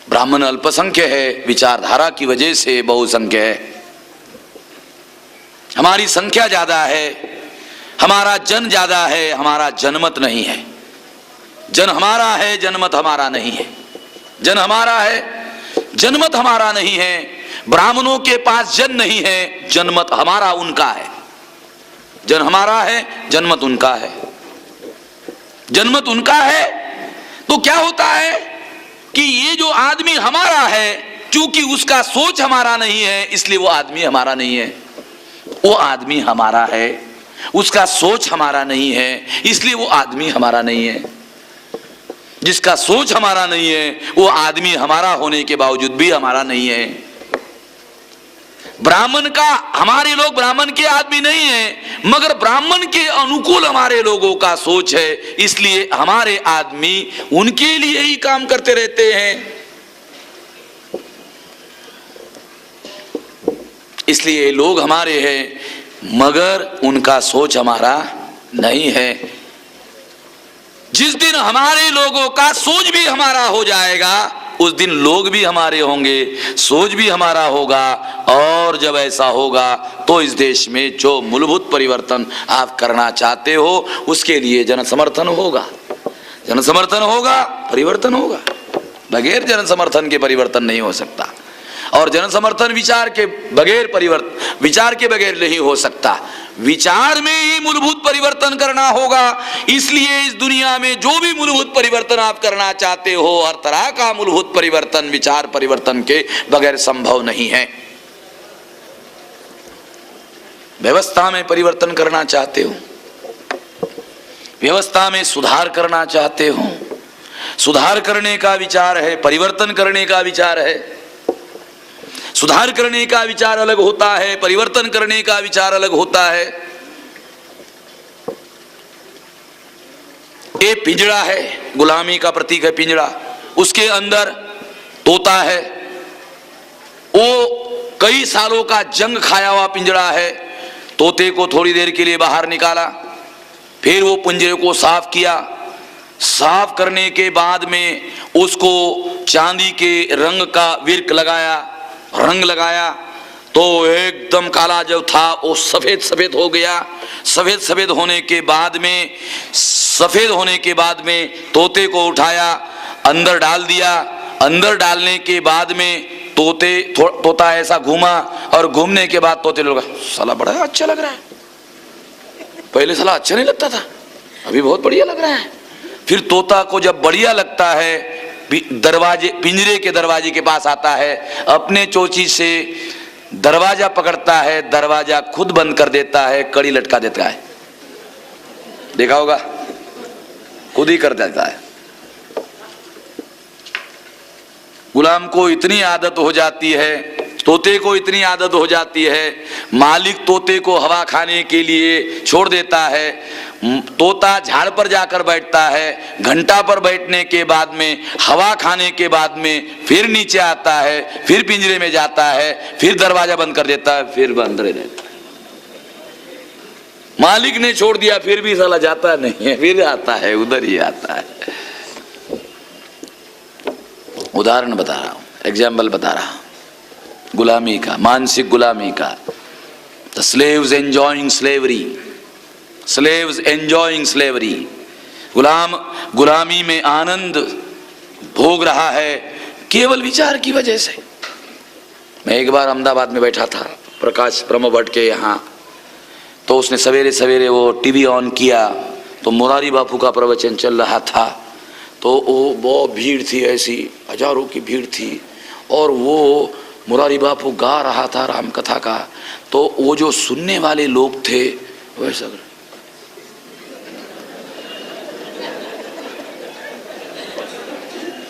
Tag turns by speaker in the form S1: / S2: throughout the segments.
S1: ब्राह्मण अल्पसंख्य है, विचारधारा की वजह से बहुसंख्य है। हमारी संख्या ज्यादा है, हमारा जन ज्यादा है, हमारा जनमत नहीं है। जन हमारा है, जनमत हमारा नहीं है। जन हमारा है, जनमत हमारा नहीं है। ब्राह्मणों के पास जन नहीं है, जनमत हमारा उनका है। जन हमारा है, जनमत उनका है। जनमत उनका है तो क्या होता है कि ये जो आदमी हमारा है, चूंकि उसका सोच हमारा नहीं है, इसलिए वो आदमी हमारा नहीं है। वो आदमी हमारा है, उसका सोच हमारा नहीं है, इसलिए वो आदमी हमारा नहीं है। जिसका सोच हमारा नहीं है, वो आदमी हमारा होने के बावजूद भी हमारा नहीं है। ब्राह्मण का, हमारे लोग ब्राह्मण के आदमी नहीं है, मगर ब्राह्मण के अनुकूल हमारे लोगों का सोच है, इसलिए हमारे आदमी उनके लिए ही काम करते रहते हैं। इसलिए लोग हमारे हैं, मगर उनका सोच हमारा नहीं है। जिस दिन हमारे लोगों का सोच भी हमारा हो जाएगा, उस दिन लोग भी हमारे होंगे, सोच भी हमारा होगा। और जब ऐसा होगा तो इस देश में जो मूलभूत परिवर्तन आप करना चाहते हो, उसके लिए जन समर्थन होगा। जन समर्थन होगा, परिवर्तन होगा। बगैर जन समर्थन के परिवर्तन नहीं हो सकता। और जन समर्थन विचार के बगैर परिवर्तन, विचार के बगैर नहीं हो सकता। विचार में ही मूलभूत परिवर्तन करना होगा। इसलिए इस दुनिया में जो भी मूलभूत परिवर्तन आप करना चाहते हो, हर तरह का मूलभूत परिवर्तन विचार परिवर्तन के बगैर संभव नहीं है। व्यवस्था में परिवर्तन करना चाहते हो, व्यवस्था में सुधार करना चाहते हो, सुधार करने का विचार है, परिवर्तन करने का विचार है। सुधार करने का विचार अलग होता है, परिवर्तन करने का विचार अलग होता है। ये पिंजड़ा है, गुलामी का प्रतीक है पिंजड़ा। उसके अंदर तोता है, वो कई सालों का जंग खाया हुआ पिंजड़ा है। तोते को थोड़ी देर के लिए बाहर निकाला, फिर वो पिंजरे को साफ किया। साफ करने के बाद में उसको चांदी के रंग का विर्क लगाया, रंग लगाया, तो एकदम काला जो था वो सफेद सफेद हो गया। सफेद सफेद होने के बाद में, सफेद होने के बाद में तोते को उठाया, अंदर डाल दिया। अंदर डालने के बाद में तोता ऐसा घूमा, और घूमने के बाद तोते लोग, साला बड़ा अच्छा लग रहा है। पहले साला अच्छा नहीं लगता था, अभी बहुत बढ़िया लग रहा है। फिर तोता को जब बढ़िया लगता है, दरवाजे, पिंजरे के दरवाजे के पास आता है, अपने चोंची से दरवाजा पकड़ता है, दरवाजा खुद बंद कर देता है, कड़ी लटका देता है। देखा होगा, खुद ही कर देता है। गुलाम को इतनी आदत हो जाती है, तोते को इतनी आदत हो जाती है, मालिक तोते को हवा खाने के लिए छोड़ देता है। तोता झाड़ पर जाकर बैठता है, घंटा पर बैठने के बाद में, हवा खाने के बाद में फिर नीचे आता है, फिर पिंजरे में जाता है, फिर दरवाजा बंद कर देता है, फिर बंद रहता है। मालिक ने छोड़ दिया, फिर भी साला जाता नहीं है, फिर आता है, उधर ही आता है। उदाहरण बता रहा हूं, एग्जाम्पल बता रहा हूं गुलामी का, मानसिक गुलामी का। The slaves enjoying slavery, slaves enjoying slavery. गुलाम गुलामी में आनंद भोग रहा है केवल विचार की वजह से। मैं एक बार अहमदाबाद में बैठा था, प्रकाश ब्रह्म भट्ट के यहाँ, तो उसने सवेरे सवेरे वो टीवी ऑन किया, तो मुरारी बापू का प्रवचन चल रहा था। तो वो बहुत भीड़ थी, ऐसी हजारों की भीड़ थी, और वो मुरारी बापू गा रहा था राम कथा का। तो वो जो सुनने वाले लोग थे वैसा,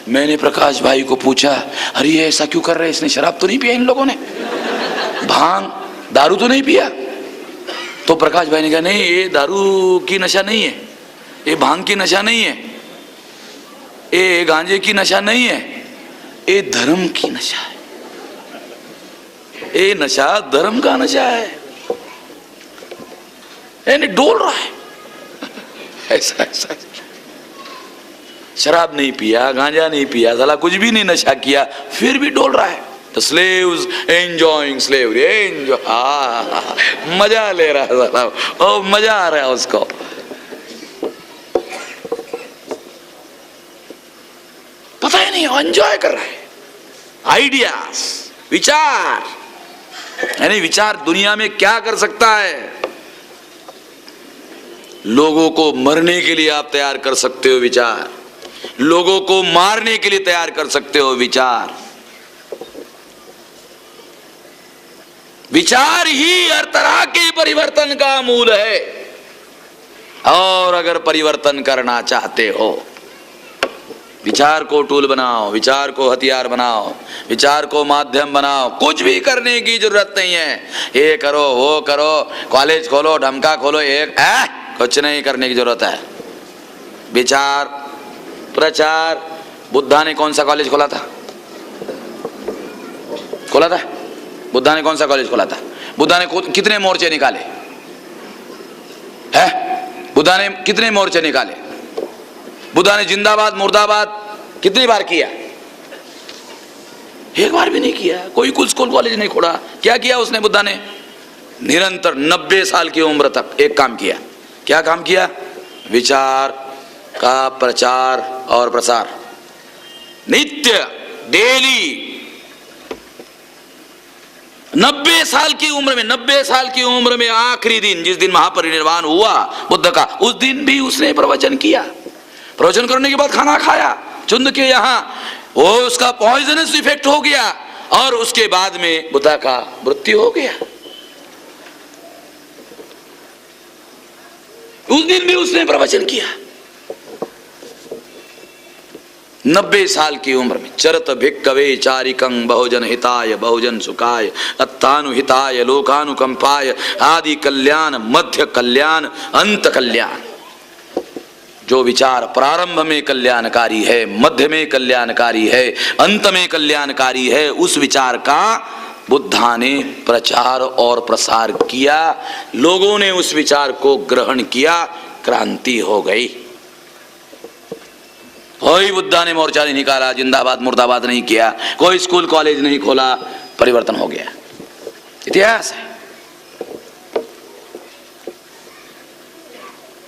S1: मैंने प्रकाश भाई को पूछा, अरे ये ऐसा क्यों कर रहे हैं, इसने शराब तो नहीं पिया, इन लोगों ने भांग दारू तो नहीं पिया? तो प्रकाश भाई ने कहा, नहीं ये दारू की नशा नहीं है, ये भांग की नशा नहीं है, ये गांजे की नशा नहीं है, ये धर्म की नशा है। ये नशा धर्म का नशा है, यानी डोल रहा है ऐसा ऐसा। शराब नहीं पिया, गांजा नहीं पिया, साला कुछ भी नहीं नशा किया, फिर भी डोल रहा है। The slaves enjoying slavery, enjoy, मजा ले रहा है साला, ओ मजा आ रहा है उसको। पता ही नहीं, एंजॉय कर रहा है। आइडियाज, विचार, यानी विचार दुनिया में क्या कर सकता है। लोगों को मरने के लिए आप तैयार कर सकते हो विचार, लोगों को मारने के लिए तैयार कर सकते हो विचार। विचार ही हर तरह के परिवर्तन का मूल है। और अगर परिवर्तन करना चाहते हो, विचार को टूल बनाओ, विचार को हथियार बनाओ, विचार को माध्यम बनाओ। कुछ भी करने की जरूरत नहीं है, ये करो वो करो, कॉलेज खोलो, ढमका खोलो, एक कुछ नहीं करने की जरूरत है। विचार, प्रचार। बुद्धा ने कौन सा कॉलेज खोला था? खोला था? बुद्धा ने कौन सा कॉलेज खोला था? बुद्धा ने कितने मोर्चे निकाले हैं? बुद्धा ने कितने मोर्चे निकाले? बुद्धा ने जिंदाबाद मुर्दाबाद कितनी बार किया? एक बार भी नहीं किया। कोई कुछ स्कूल कॉलेज नहीं खोला। क्या किया उसने? बुद्धा ने निरंतर 90 साल की उम्र तक एक काम किया। क्या काम किया? विचार का प्रचार और प्रसार, नित्य, डेली। 90 साल की उम्र में, 90 साल की उम्र में आखिरी दिन, जिस दिन महापरिनिर्वाण हुआ बुद्ध का, उस दिन भी उसने प्रवचन किया। प्रवचन करने के बाद खाना खाया चुंद के यहाँ, वो उसका पॉइजनस इफेक्ट हो गया और उसके बाद में बुद्ध का मृत्यु हो गया। उस दिन भी उसने प्रवचन किया। 90 साल की उम्र में। चरत भिक्कवे चारिकं बहुजन हिताय बहुजन सुखाय अत्तानुहिताय लोकानुकंपाय आदि कल्याण मध्य कल्याण अंत कल्याण। जो विचार प्रारंभ में कल्याणकारी है, मध्य में कल्याणकारी है, अंत में कल्याणकारी है, उस विचार का बुद्धा ने प्रचार और प्रसार किया। लोगों ने उस विचार को ग्रहण किया, क्रांति हो गई। कोई बुद्धा ने मोर्चा नहीं निकाला, जिंदाबाद मुर्दाबाद नहीं किया, कोई स्कूल कॉलेज नहीं खोला, परिवर्तन हो गया। इतिहास है।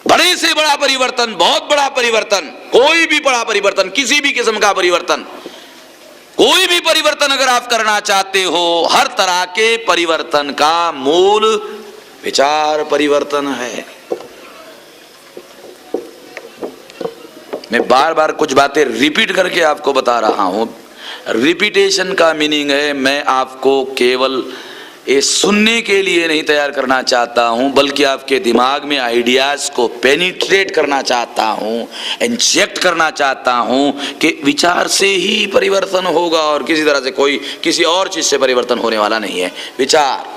S1: बड़े से बड़ा परिवर्तन, बहुत बड़ा परिवर्तन, कोई भी बड़ा परिवर्तन, किसी भी किस्म का परिवर्तन, कोई भी परिवर्तन अगर आप करना चाहते हो, हर तरह के परिवर्तन का मूल विचार परिवर्तन है। मैं बार बार कुछ बातें रिपीट करके आपको बता रहा हूं। रिपीटेशन का मीनिंग है मैं आपको केवल ये सुनने के लिए नहीं तैयार करना चाहता हूं, बल्कि आपके दिमाग में आइडियाज को पेनिट्रेट करना चाहता हूं, इंजेक्ट करना चाहता हूं कि विचार से ही परिवर्तन होगा और किसी तरह से कोई किसी और चीज से परिवर्तन होने वाला नहीं है। विचार